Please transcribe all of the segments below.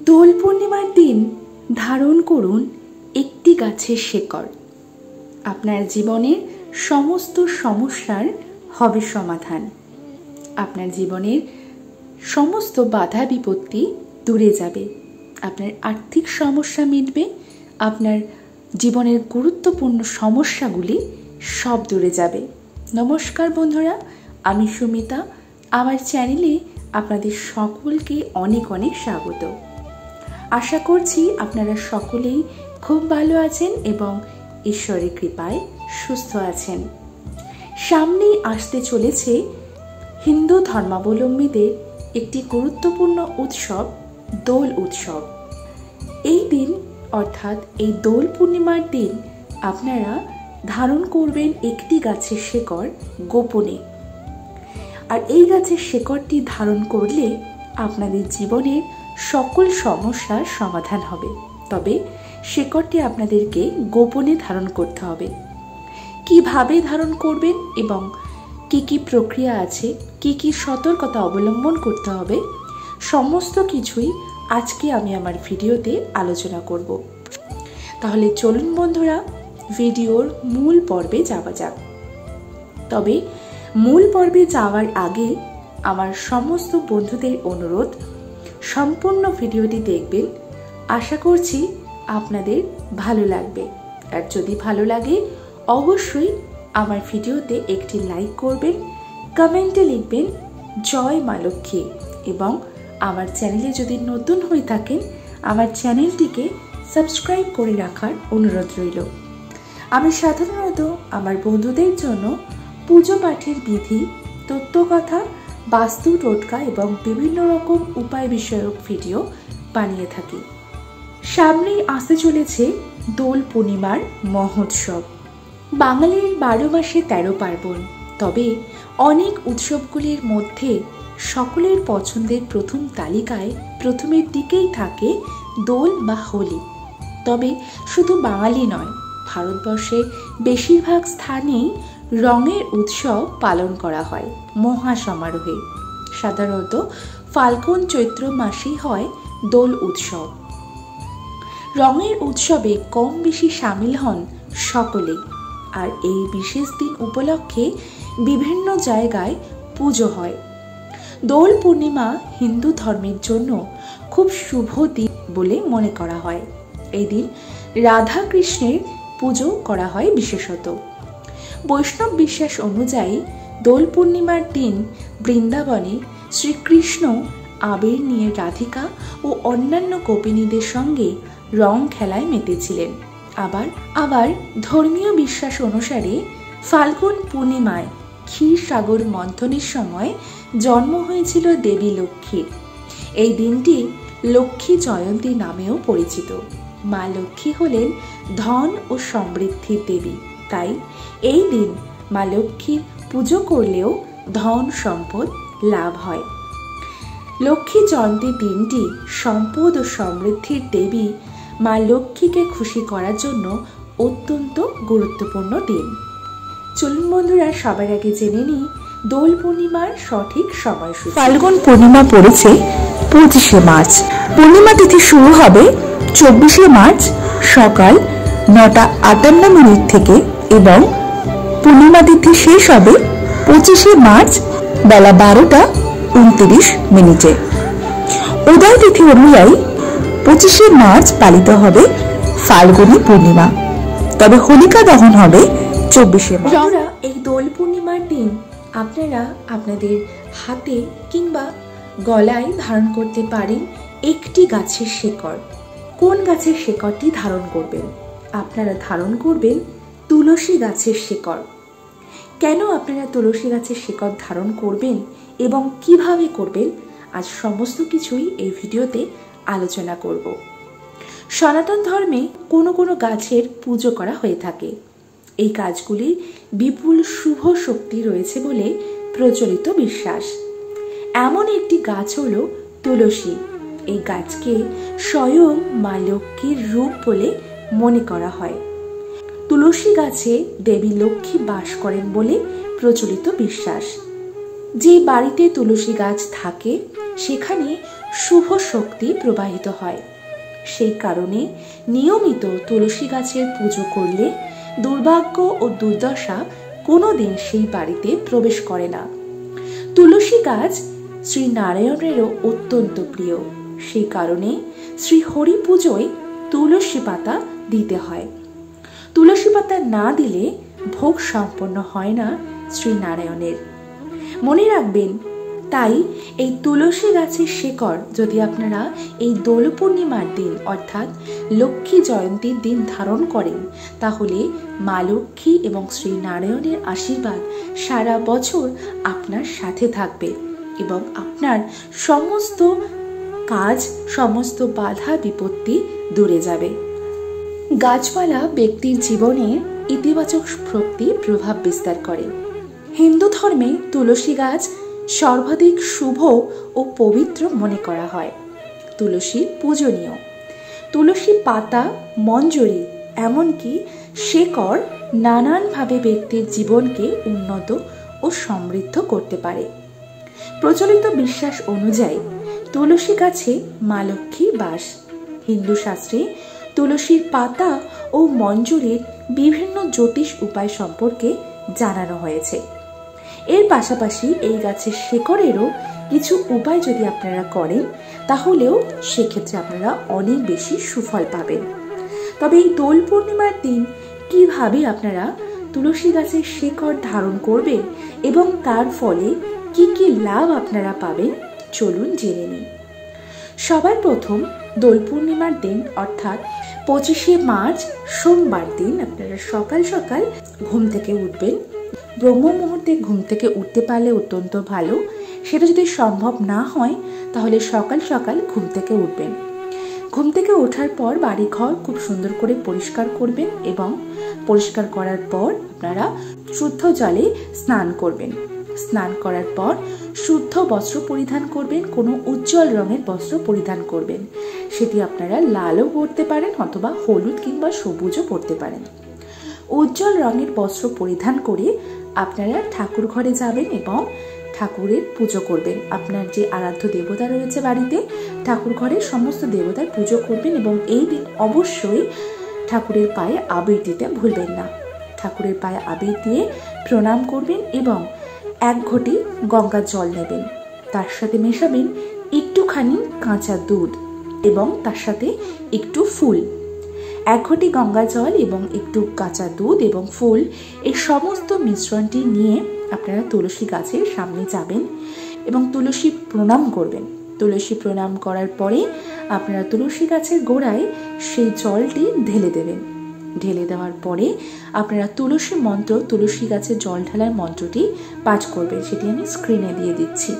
দোল পূর্ণিমার দিন ধারণ করুন একটি গাছের শেকড়। আপনার জীবনের সমস্ত সমস্যার হবে সমাধান। আপনার জীবনের সমস্ত বাধা বিপত্তি দূরে যাবে। আপনার আর্থিক সমস্যা মিটবে। আপনার জীবনের গুরুত্বপূর্ণ সমস্যাগুলি সব দূরে যাবে। নমস্কার বন্ধুরা, আমি সুমিতা। আমার চ্যানেলে আপনাদের সকলকে অনেক অনেক স্বাগত। আশা করছি আপনারা সকলেই খুব ভালো আছেন এবং ঈশ্বরের কৃপায় সুস্থ আছেন। সামনেই আসতে চলেছে হিন্দু ধর্মাবলম্বীদের একটি গুরুত্বপূর্ণ উৎসব, দোল উৎসব। এই দিন অর্থাৎ এই দোল পূর্ণিমার দিন আপনারা ধারণ করবেন একটি গাছের শেকড় গোপনে। আর এই গাছের শেকড়টি ধারণ করলে আপনাদের জীবনের সকল সমস্যার সমাধান হবে। তবে শেকড়টি আপনাদেরকে গোপনে ধারণ করতে হবে। কিভাবে ধারণ করবেন এবং কি কি প্রক্রিয়া আছে, কি কি সতর্কতা অবলম্বন করতে হবে, সমস্ত কিছুই আজকে আমি আমার ভিডিওতে আলোচনা করব। তাহলে চলুন বন্ধুরা, ভিডিওর মূল পর্বে যাওয়া যাক। তবে মূল পর্বে যাওয়ার আগে আমার সমস্ত বন্ধুদের অনুরোধ, সম্পূর্ণ ভিডিওটি দেখবেন। আশা করছি আপনাদের ভালো লাগবে। আর যদি ভালো লাগে অবশ্যই আমার ভিডিওতে একটি লাইক করবেন, কমেন্টে লিখবেন জয় মা লক্ষ্মী, এবং আমার চ্যানেলে যদি নতুন হয়ে থাকেন আমার চ্যানেলটিকে সাবস্ক্রাইব করে রাখার অনুরোধ রইল। আমি সাধারণত আমার বন্ধুদের জন্য পুজো পাঠের বিধি, তত্ত্বকথা, বাস্তু টোটকা এবং বিভিন্ন রকম উপায় বিষয়ক ভিডিও বানিয়ে থাকি। সামনেই আসতে চলেছে দোল পূর্ণিমার মহোৎসব। বাঙালির 12 মাসে 13 পার্বণ। তবে অনেক উৎসবগুলির মধ্যে সকলের পছন্দের প্রথম তালিকায় প্রথমের দিকেই থাকে দোল বা হোলি। তবে শুধু বাঙালি নয়, ভারতবর্ষের বেশিরভাগ স্থানেই রঙের উৎসব পালন করা হয় মহা সমারোহে। সাধারণত ফাল্গুন চৈত্র মাসেই হয় দোল উৎসব। রঙের উৎসবে কম বেশি সামিল হন সকলেই। আর এই বিশেষ দিন উপলক্ষে বিভিন্ন জায়গায় পুজো হয়। দোল পূর্ণিমা হিন্দু ধর্মের জন্য খুব শুভ দিন বলে মনে করা হয়। এই দিন রাধা কৃষ্ণের পুজো করা হয় বিশেষত। বৈষ্ণব বিশ্বাস অনুযায়ী দোল পূর্ণিমার দিন বৃন্দাবনে শ্রীকৃষ্ণ আবির নিয়ে রাধিকা ও অন্যান্য গোপিনীদের সঙ্গে রং খেলায় মেতেছিলেন। আবার ধর্মীয় বিশ্বাস অনুসারে ফাল্গুন পূর্ণিমায় ক্ষীর সাগর মন্থনের সময় জন্ম হয়েছিল দেবী লক্ষ্মীর। এই দিনটি লক্ষ্মী জয়ন্তী নামেও পরিচিত। মা লক্ষ্মী হলেন ধন ও সমৃদ্ধির দেবী। তাই এই দিন মা লক্ষ্মীর পুজো করলেও ধন সম্পদ লাভ হয়। লক্ষ্মী জয়ন্তী দিনটি সম্পদ ও সমৃদ্ধির দেবী মা লক্ষ্মীকে খুশি করার জন্য অত্যন্ত গুরুত্বপূর্ণ দিন। চলুন বন্ধুরা, সবার আগে জেনে নিই দোল পূর্ণিমার সঠিক সময়সূচি। ফাল্গুন পূর্ণিমা পড়েছে 25শে মার্চ। পূর্ণিমা তিথি শুরু হবে 24শে মার্চ সকাল 9:58 থেকে এবং পূর্ণিমা তিথি শেষ হবে 25শে মার্চ বেলা 12:29। উদয় তিথি অনুযায়ী 25শে মার্চ পালিত হবে ফাল্গুনী পূর্ণিমা। তবে হোলিকা দহন হবে 24শে মার্চ। এই দোল পূর্ণিমার দিন আপনারা আপনাদের হাতে কিংবা গলায় ধারণ করতে পারেন একটি গাছের শেকড়। কোন গাছের শেকড়টি ধারণ করবেন? আপনারা ধারণ করবেন তুলসী গাছের শেকড়। কেন আপনারা তুলসী গাছের শেকড় ধারণ করবেন এবং কিভাবে করবেন, আজ সমস্ত কিছুই এই ভিডিওতে আলোচনা করব। সনাতন ধর্মে কোনো কোনো গাছের পুজো করা হয়ে থাকে। এই গাছগুলির বিপুল শুভ শক্তি রয়েছে বলে প্রচলিত বিশ্বাস। এমন একটি গাছ হলো তুলসী। এই গাছকে স্বয়ং মা লক্ষ্মীর রূপ বলে মনে করা হয়। তুলসী গাছে দেবী লক্ষ্মী বাস করেন বলে প্রচলিত বিশ্বাস। যে বাড়িতে তুলসী গাছ থাকে সেখানে শুভ শক্তি প্রবাহিত হয়। সেই কারণে নিয়মিত তুলসী গাছের পুজো করলে দুর্ভাগ্য ও দুর্দশা কোনোদিন সেই বাড়িতে প্রবেশ করে না। তুলসী গাছ শ্রী নারায়ণেরও অত্যন্ত প্রিয়। সেই কারণে শ্রী হরি পুজোয় তুলসী পাতা দিতে হয়। তুলসী পাতা না দিলে ভোগ সম্পন্ন হয় না শ্রী নারায়ণের। মনে রাখবেন, তাই এই তুলসী গাছের শেকড় যদি আপনারা এই দোল পূর্ণিমার দিন অর্থাৎ লক্ষ্মী জয়ন্তীর দিন ধারণ করেন, তাহলে মা লক্ষ্মী এবং শ্রী নারায়ণের আশীর্বাদ সারা বছর আপনার সাথে থাকবে এবং আপনার সমস্ত কাজ, সমস্ত বাধা বিপত্তি দূরে যাবে। গাছপালা ব্যক্তির জীবনে ইতিবাচক শক্তি প্রভাব বিস্তার করে। হিন্দু ধর্মে তুলসী গাছ সর্বাধিক শুভ ও পবিত্র মনে করা হয়। তুলসী পূজনীয়। তুলসী পাতা, মঞ্জরি, এমনকি শেকড় নানানভাবে ব্যক্তির জীবনকে উন্নত ও সমৃদ্ধ করতে পারে। প্রচলিত বিশ্বাস অনুযায়ী তুলসী গাছে মা লক্ষ্মীর বাস। হিন্দু শাস্ত্রে তুলসীর পাতা ও মঞ্জরির বিভিন্ন জ্যোতিষ উপায় সম্পর্কে জানানো হয়েছে। এর পাশাপাশি এই গাছের শেকড়েরও কিছু উপায় যদি আপনারা করেন, তাহলেও সেক্ষেত্রে আপনারা অনেক বেশি সুফল পাবেন। তবে এই দোল পূর্ণিমার দিন কিভাবে আপনারা তুলসী গাছের শেকড় ধারণ করবেন এবং তার ফলে কি কি লাভ আপনারা পাবেন, চলুন জেনে নিই। সবার প্রথম দোল পূর্ণিমার দিন অর্থাৎ 25শে মার্চ সোমবার দিন আপনারা সকাল সকাল ঘুম থেকে উঠবেন। ব্রহ্ম মুহূর্তে ঘুম থেকে উঠতে পারলে অত্যন্ত ভালো। সেটা যদি সম্ভব না হয় তাহলে সকাল সকাল ঘুম থেকে উঠবেন। ঘুম থেকে ওঠার পর বাড়িঘর খুব সুন্দর করে পরিষ্কার করবেন এবং পরিষ্কার করার পর আপনারা শুদ্ধ জলে স্নান করবেন। স্নান করার পর শুদ্ধ বস্ত্র পরিধান করবেন, কোনো উজ্জ্বল রঙের বস্ত্র পরিধান করবেন। সেটি আপনারা লালও পরতে পারেন অথবা হলুদ কিংবা সবুজও পরতে পারেন। উজ্জ্বল রঙের বস্ত্র পরিধান করে আপনারা ঠাকুর ঘরে যাবেন এবং ঠাকুরের পুজো করবেন। আপনার যে আরাধ্য দেবতা রয়েছে বাড়িতে, ঠাকুর ঘরে সমস্ত দেবতার পুজো করবেন এবং এই দিন অবশ্যই ঠাকুরের পায়ে আবির দিতে ভুলবেন না। ঠাকুরের পায়ে আবির দিয়ে প্রণাম করবেন এবং 1 ঘটি গঙ্গার জল নেবেন। তার সাথে মেশাবেন একটুখানি কাঁচা দুধ এবং তার সাথে একটু ফুল। 1 ঘটি গঙ্গা জল এবং একটু কাঁচা দুধ এবং ফুল, এই সমস্ত মিশ্রণটি নিয়ে আপনারা তুলসী গাছের সামনে যাবেন এবং তুলসী প্রণাম করবেন। তুলসী প্রণাম করার পরে আপনারা তুলসী গাছের গোড়ায় সেই জলটি ঢেলে দেবেন। ঢেলে দেওয়ার পরে আপনারা তুলসী মন্ত্র, তুলসী গাছের জল ঢালার মন্ত্রটি পাঠ করবেন। সেটি আমি স্ক্রিনে দিয়ে দিচ্ছি।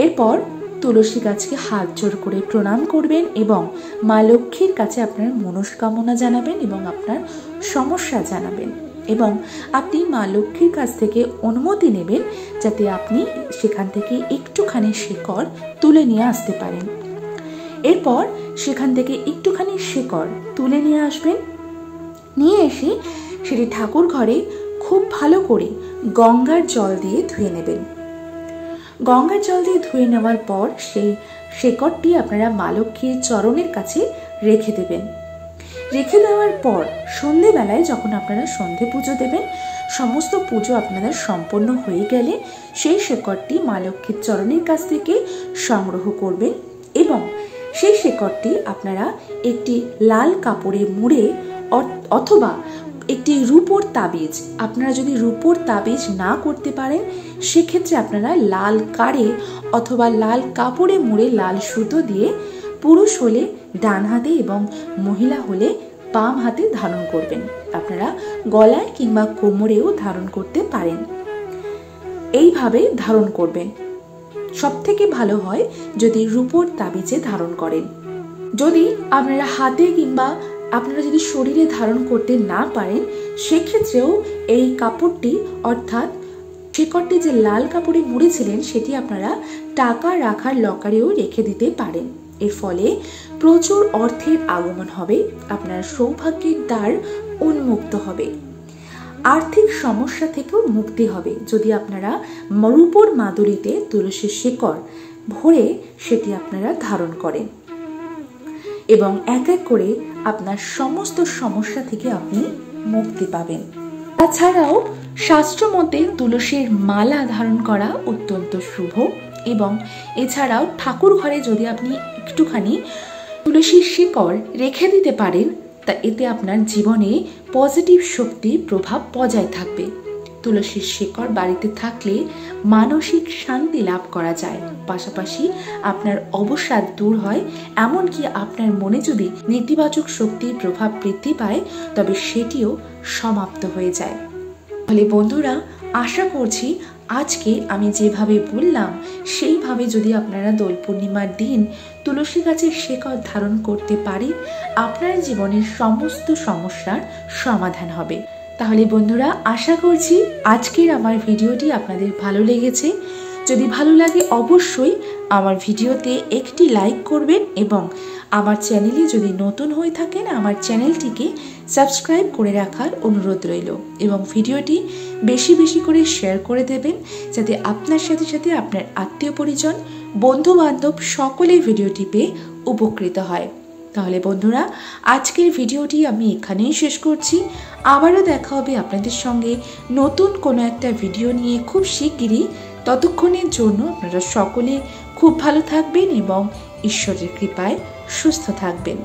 এরপর তুলসী গাছকে হাত জোড় করে প্রণাম করবেন এবং মা লক্ষ্মীর কাছে আপনার মনস্কামনা জানাবেন এবং আপনার সমস্যা জানাবেন এবং আপনি মা লক্ষ্মীর কাছ থেকে অনুমতি নেবেন যাতে আপনি সেখান থেকে একটুখানি শেকড় তুলে নিয়ে আসতে পারেন। এরপর সেখান থেকে একটুখানি শেকড় তুলে নিয়ে আসবেন। নিয়ে এসে সেটি ঠাকুর ঘরে খুব ভালো করে গঙ্গার জল দিয়ে ধুয়ে নেবেন। গঙ্গার জল দিয়ে ধুয়ে নেওয়ার পর সেই শেকড়টি আপনারা মা লক্ষ্মীর চরণের কাছে রেখে দেবেন। রেখে দেওয়ার পর সন্ধেবেলায় যখন আপনারা সন্ধে পুজো দেবেন, সমস্ত পুজো আপনাদের সম্পন্ন হয়ে গেলে সেই শেকড়টি মা লক্ষ্মীর চরণের কাছ থেকে সংগ্রহ করবেন এবং সেই শেকড়টি আপনারা একটি লাল কাপড়ে মুড়ে অথবা একটি রূপোর তাবিজ, আপনারা যদি রূপোর তাবিজ না করতে পারেন সেক্ষেত্রে আপনারা লাল কাড়ে অথবা লাল কাপড়ে মুড়ে লাল সুতো দিয়ে পুরুষ হলে ডান হাতে এবং মহিলা হলে বাম হাতে ধারণ করবেন। আপনারা গলায় কিংবা কোমরেও ধারণ করতে পারেন। এইভাবে ধারণ করবেন। সবথেকে ভালো হয় যদি রূপোর তাবিজে ধারণ করেন। যদি আপনারা হাতে কিংবা আপনারা যদি শরীরে ধারণ করতে না পারেন সেক্ষেত্রেও এই কাপড়টি অর্থাৎ শেকড়টি যে লাল কাপড়ে মুড়েছিলেন সেটি আপনারা টাকা রাখার লকারেও রেখে দিতে পারেন। এর ফলে প্রচুর অর্থের আগমন হবে, আপনার সৌভাগ্যের দ্বার উন্মুক্ত হবে, আর্থিক সমস্যা থেকেও মুক্তি হবে। যদি আপনারা রূপোর মাদুরিতে তুলসীর শেকড় ভরে সেটি আপনারা ধারণ করেন এবং এক এক করে আপনার সমস্ত সমস্যা থেকে আপনি মুক্তি পাবেন। তাছাড়াও শাস্ত্র মতে তুলসীর মালা ধারণ করা অত্যন্ত শুভ এবং এছাড়াও ঠাকুর ঘরে যদি আপনি একটুখানি তুলসীর শিকড় রেখে দিতে পারেন তা এতে আপনার জীবনে পজিটিভ শক্তি প্রভাব বজায় থাকবে। তুলসীর শিকড় বাড়িতে থাকলে মানসিক শান্তি লাভ করা যায়, পাশাপাশি আপনার অবসাদ দূর হয়, এমনকি আপনার মনে যদি নেতিবাচক শক্তির প্রভাব বৃদ্ধি পায় তবে সেটিও সমাপ্ত হয়ে যায়। তাহলে বন্ধুরা, আশা করছি আজকে আমি যেভাবে বললাম সেইভাবে যদি আপনারা দোল পূর্ণিমার দিন তুলসী গাছের শিকড় ধারণ করতে পারেন, আপনার জীবনের সমস্ত সমস্যার সমাধান হবে। তাহলে বন্ধুরা, আশা করছি আজকের আমার ভিডিওটি আপনাদের ভালো লেগেছে। যদি ভালো লাগে অবশ্যই আমার ভিডিওতে একটি লাইক করবেন এবং আমার চ্যানেলে যদি নতুন হয়ে থাকেন আমার চ্যানেলটিকে সাবস্ক্রাইব করে রাখার অনুরোধ রইল এবং ভিডিওটি বেশি বেশি করে শেয়ার করে দেবেন যাতে আপনার সাথে সাথে আপনার আত্মীয় পরিজন, বন্ধু বান্ধব সকলে ভিডিওটি পেয়ে উপকৃত হয়। তাহলে বন্ধুরা, আজকের ভিডিওটি আমি এখানেই শেষ করছি। আবারও দেখা হবে আপনাদের সঙ্গে নতুন কোনো একটা ভিডিও নিয়ে খুব শিগগিরই। ততক্ষণের জন্য আপনারা সকলে খুব ভালো থাকবেন এবং ঈশ্বরের কৃপায় সুস্থ থাকবেন।